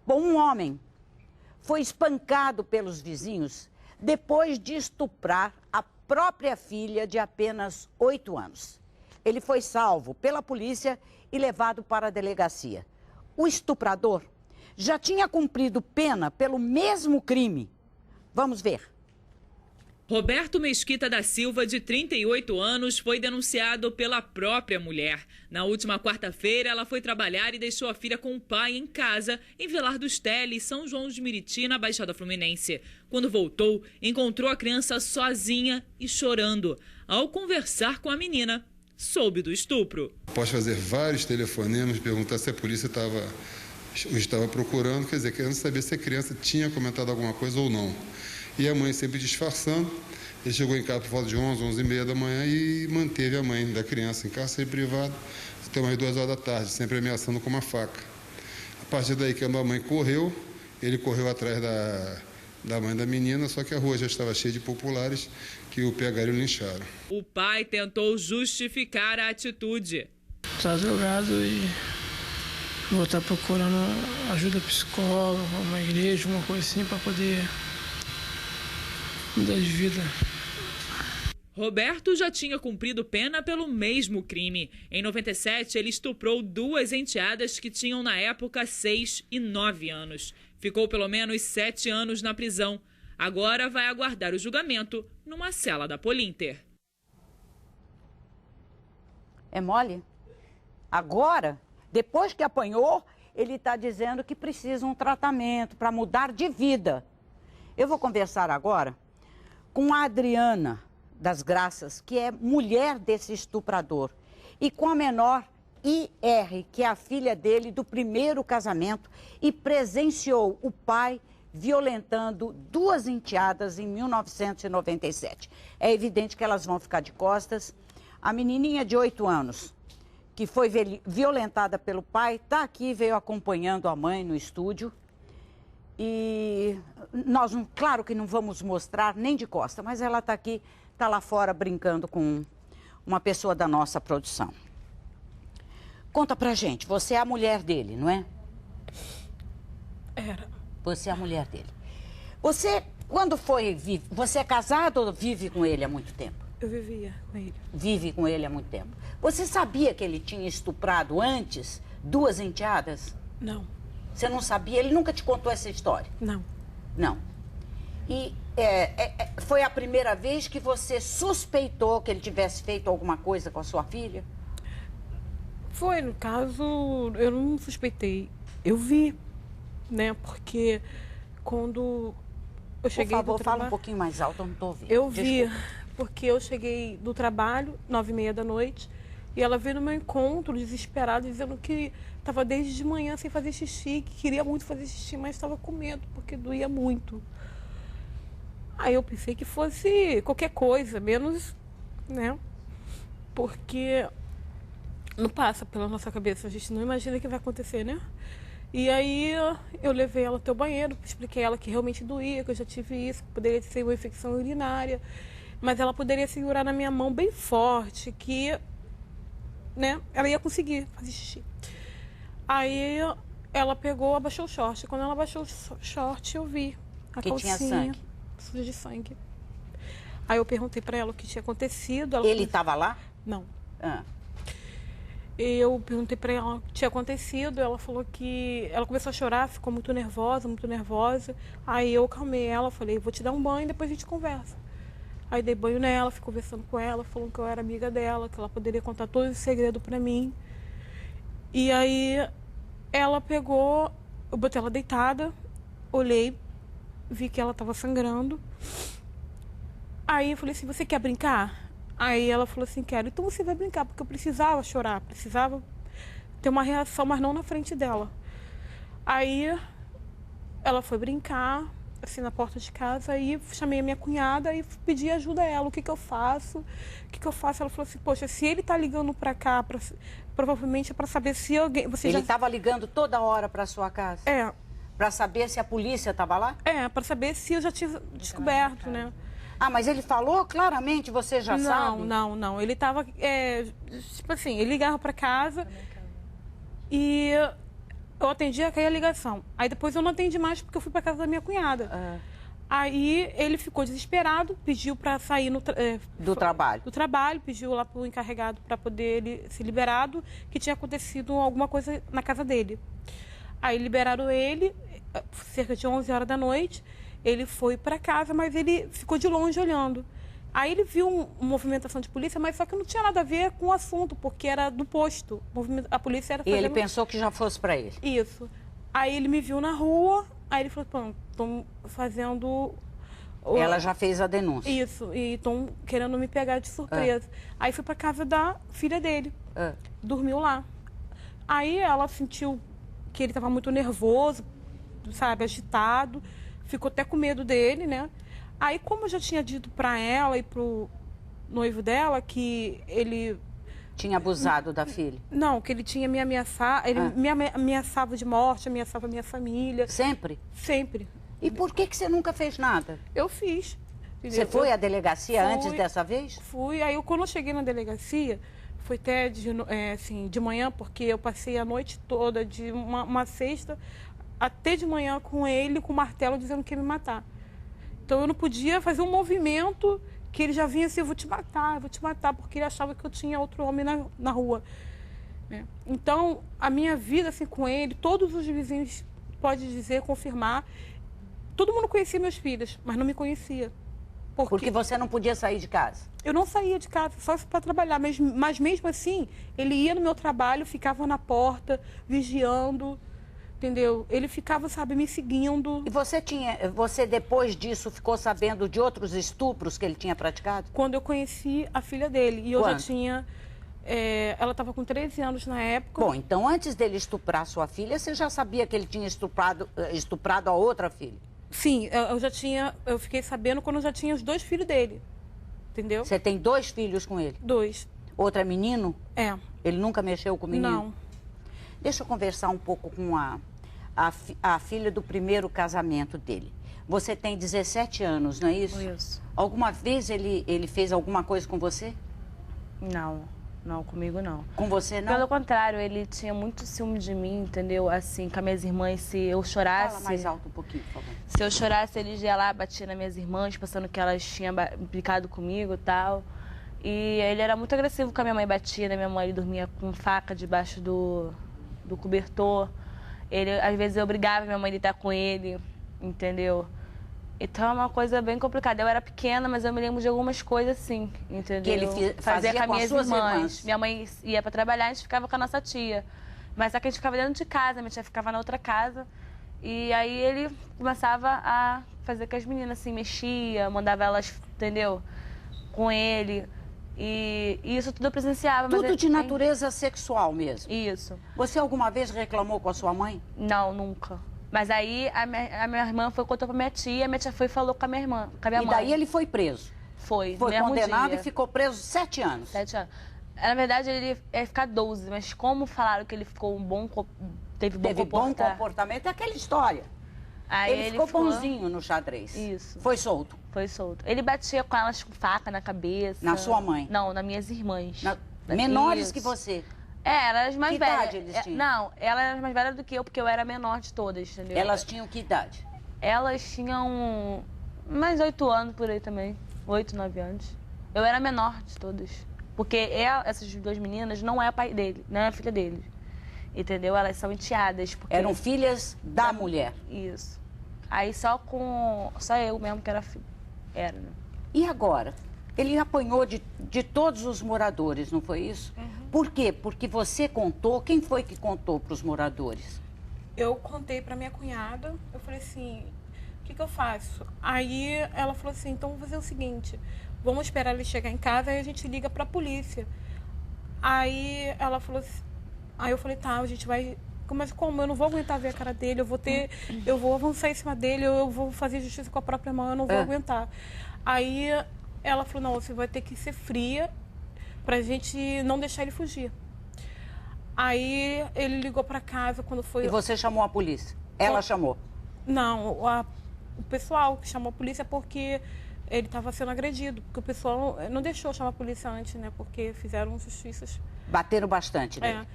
Bom, um homem foi espancado pelos vizinhos depois de estuprar a própria filha de apenas 8 anos. Ele foi salvo pela polícia e levado para a delegacia. O estuprador já tinha cumprido pena pelo mesmo crime. Vamos ver. Roberto Mesquita da Silva, de 38 anos, foi denunciado pela própria mulher. Na última quarta-feira, ela foi trabalhar e deixou a filha com o pai em casa, em Vilar dos Teles, São João de Meriti, na Baixada Fluminense. Quando voltou, encontrou a criança sozinha e chorando. Ao conversar com a menina, soube do estupro. Após fazer vários telefonemas, perguntar se a polícia estava procurando, quer dizer, querendo saber se a criança tinha comentado alguma coisa ou não. E a mãe sempre disfarçando. Ele chegou em casa por volta de 11, 11h30 da manhã e manteve a mãe da criança em cárcere privado até umas 2 horas da tarde, sempre ameaçando com uma faca. A partir daí, quando a mãe correu, ele correu atrás da mãe da menina, só que a rua já estava cheia de populares que o pegaram e lincharam. O pai tentou justificar a atitude. Está drogado e vou estar procurando ajuda psicóloga, uma igreja, uma coisa assim, para poder mudar de vida. Roberto já tinha cumprido pena pelo mesmo crime. Em 97, ele estuprou 2 enteadas que tinham na época 6 e 9 anos. Ficou pelo menos 7 anos na prisão. Agora vai aguardar o julgamento numa cela da Polinter. É mole? Agora, depois que apanhou, ele está dizendo que precisa um tratamento para mudar de vida. Eu vou conversar agora com a Adriana das Graças, que é mulher desse estuprador, e com a menor IR, que é a filha dele do primeiro casamento e presenciou o pai violentando 2 enteadas em 1997. É evidente que elas vão ficar de costas. A menininha de 8 anos, que foi violentada pelo pai, está aqui, veio acompanhando a mãe no estúdio. E nós, claro que não vamos mostrar nem de costa, mas ela está aqui, está lá fora brincando com uma pessoa da nossa produção. Conta pra gente, você é a mulher dele, não é? Era. Você é a mulher dele. Você, quando você é casado ou vive com ele há muito tempo? Eu vivia com ele. Vive com ele há muito tempo. Você sabia que ele tinha estuprado antes 2 enteadas? Não. Você não sabia? Ele nunca te contou essa história? Não. Não. E foi a primeira vez que você suspeitou que ele tivesse feito alguma coisa com a sua filha? Foi, no caso, eu não suspeitei. Eu vi, né? Porque quando eu cheguei Por favor, do fala trabalho, um pouquinho mais alto, eu não estou ouvindo. eu vi, Desculpa. porque eu cheguei do trabalho, 9h30 da noite, e ela veio no meu encontro, desesperada, dizendo que estava desde de manhã sem fazer xixi, que queria muito fazer xixi, mas estava com medo, porque doía muito. Aí eu pensei que fosse qualquer coisa, menos, né? Porque não passa pela nossa cabeça, a gente não imagina o que vai acontecer, né? E aí eu levei ela até o banheiro, expliquei a ela que realmente doía, que eu já tive isso, que poderia ser uma infecção urinária, mas ela poderia segurar na minha mão bem forte, que, né, ela ia conseguir fazer xixi. Aí ela pegou, abaixou o short. Quando ela abaixou o short, eu vi a calcinha. Tinha sangue. Suja de sangue. Aí eu perguntei pra ela o que tinha acontecido. Ele estava lá? Não. Ah. Eu perguntei pra ela o que tinha acontecido. Ela falou que ela começou a chorar, ficou muito nervosa, muito nervosa. Aí eu calmei ela, falei, vou te dar um banho e depois a gente conversa. Aí dei banho nela, fui conversando com ela, falando que eu era amiga dela, que ela poderia contar todo esse segredo pra mim. E aí ela pegou, eu botei ela deitada, olhei, vi que ela estava sangrando. Aí eu falei assim, você quer brincar? Aí ela falou assim, quero. Então você vai brincar, porque eu precisava chorar, precisava ter uma reação, mas não na frente dela. Aí ela foi brincar, assim, na porta de casa, aí chamei a minha cunhada e pedi ajuda a ela. O que eu faço? O que eu faço? Ela falou assim, poxa, se ele tá ligando pra cá, provavelmente é pra saber se alguém... Ele estava ligando toda hora pra sua casa? É. Pra saber se a polícia estava lá? É, pra saber se eu já tinha descoberto, né? Ah, mas ele falou claramente, você já sabe? Não. Ele tava, tipo assim, ele ligava pra casa e eu atendi, caiu a ligação. Aí depois eu não atendi mais porque eu fui para casa da minha cunhada. Aí ele ficou desesperado, pediu para sair do trabalho. Do trabalho, pediu lá para o encarregado para poder ele ser liberado, que tinha acontecido alguma coisa na casa dele. Aí liberaram ele, cerca de 11 horas da noite, ele foi para casa, mas ele ficou de longe olhando. Aí ele viu uma movimentação de polícia, mas só que não tinha nada a ver com o assunto, porque era do posto. A polícia era fazendo... E ele pensou que já fosse para ele? Isso. Aí ele me viu na rua, aí ele falou, pô, estão fazendo... Ela já fez a denúncia? Isso, e estão querendo me pegar de surpresa. Aí fui para casa da filha dele, dormiu lá. Aí ela sentiu que ele estava muito nervoso, sabe, agitado, ficou até com medo dele, né? Aí, como eu já tinha dito para ela e pro noivo dela que ele... Tinha abusado da filha? Não, que ele tinha me ameaçado, ele me ameaçava de morte, ameaçava a minha família. Sempre? Sempre. E por que você nunca fez nada? Eu fiz. Entendeu? Você foi à delegacia antes dessa vez? Fui. Aí, quando eu cheguei na delegacia, foi até de manhã, porque eu passei a noite toda, de uma sexta até de manhã com ele, com o martelo, dizendo que ia me matar. Então, eu não podia fazer um movimento que ele já vinha assim, eu vou te matar, porque ele achava que eu tinha outro homem na rua. Então, a minha vida assim, com ele, todos os vizinhos podem dizer, confirmar, todo mundo conhecia meus filhos, mas não me conhecia. Porque você não podia sair de casa? Eu não saía de casa, só para trabalhar, mas mesmo assim, ele ia no meu trabalho, ficava na porta, vigiando... Entendeu? Ele ficava, sabe, me seguindo. E você depois disso ficou sabendo de outros estupros que ele tinha praticado? Quando eu conheci a filha dele. E eu já tinha... ela estava com 13 anos na época. Bom, então antes dele estuprar sua filha, você já sabia que ele tinha estuprado a outra filha? Sim, eu fiquei sabendo quando eu já tinha os 2 filhos dele. Entendeu? Você tem 2 filhos com ele? 2. Outro é menino? É. Ele nunca mexeu com o menino? Não. Deixa eu conversar um pouco com a filha do primeiro casamento dele. Você tem 17 anos, não é isso? Isso. Alguma vez ele fez alguma coisa com você? Não, comigo não. Com você não? Pelo contrário, ele tinha muito ciúme de mim, entendeu? Assim, com as minhas irmãs, se eu chorasse... Fala mais alto um pouquinho, por favor. Se eu chorasse, ele ia lá, batia nas minhas irmãs, pensando que elas tinham implicado comigo e tal. E ele era muito agressivo com a minha mãe, batia na minha mãe, ele dormia com faca debaixo do cobertor. Ele, às vezes, eu obrigava minha mãe a deitar com ele, entendeu? Então é uma coisa bem complicada. Eu era pequena, mas eu me lembro de algumas coisas assim, entendeu? Que ele fazia com as suas irmãs. Minha mãe ia para trabalhar, a gente ficava com a nossa tia. Mas só que a gente ficava dentro de casa, minha tia ficava na outra casa. E aí ele começava a fazer com as meninas, assim, mexia, mandava elas, entendeu? Com ele. E isso tudo eu presenciava. Tudo de natureza sexual mesmo? Isso. Você alguma vez reclamou com a sua mãe? Não, nunca. Mas aí a minha irmã contou pra minha tia foi e falou com a minha irmã, com a minha mãe. E daí ele foi preso? Foi condenado dia. E ficou preso 7 anos? 7 anos. Na verdade, ele ia ficar 12, mas como falaram que ele ficou teve bom comportamento, é aquela história. Aí ele ficou bonzinho no xadrez. Isso. Foi solto? Foi solto. Ele batia com elas com faca na cabeça. Na sua mãe? Não, nas minhas irmãs. Menores que você? Elas mais que velhas. Que idade eles tinham? Não, elas eram mais velhas do que eu, porque eu era menor de todas, entendeu? Elas tinham que idade? Elas tinham mais 8 anos por aí também. 8, 9 anos. Eu era menor de todas. Porque essas 2 meninas não é a pai dele, não é a filha dele. Entendeu? Elas são enteadas. Eram filhas da mulher? Isso. Aí só eu mesmo que era filha. Era, né? E agora? Ele apanhou de todos os moradores, não foi isso? Uhum. Por quê? Porque você contou. Quem foi que contou para os moradores? Eu contei para minha cunhada. Eu falei assim, o que eu faço? Aí ela falou assim, então vamos fazer o seguinte, vamos esperar ele chegar em casa e a gente liga para a polícia. Aí ela falou assim, aí eu falei, tá, a gente vai... Mas como? Eu não vou aguentar ver a cara dele, eu vou avançar em cima dele, eu vou fazer justiça com a própria mão, eu não vou aguentar. Aí ela falou, não, você vai ter que ser fria pra gente não deixar ele fugir. Aí ele ligou pra casa quando foi... E você chamou a polícia? Ela chamou? Não, o pessoal que chamou a polícia porque ele estava sendo agredido, porque o pessoal não deixou chamar a polícia antes, né? Porque fizeram justiças. Bateram bastante nele? É.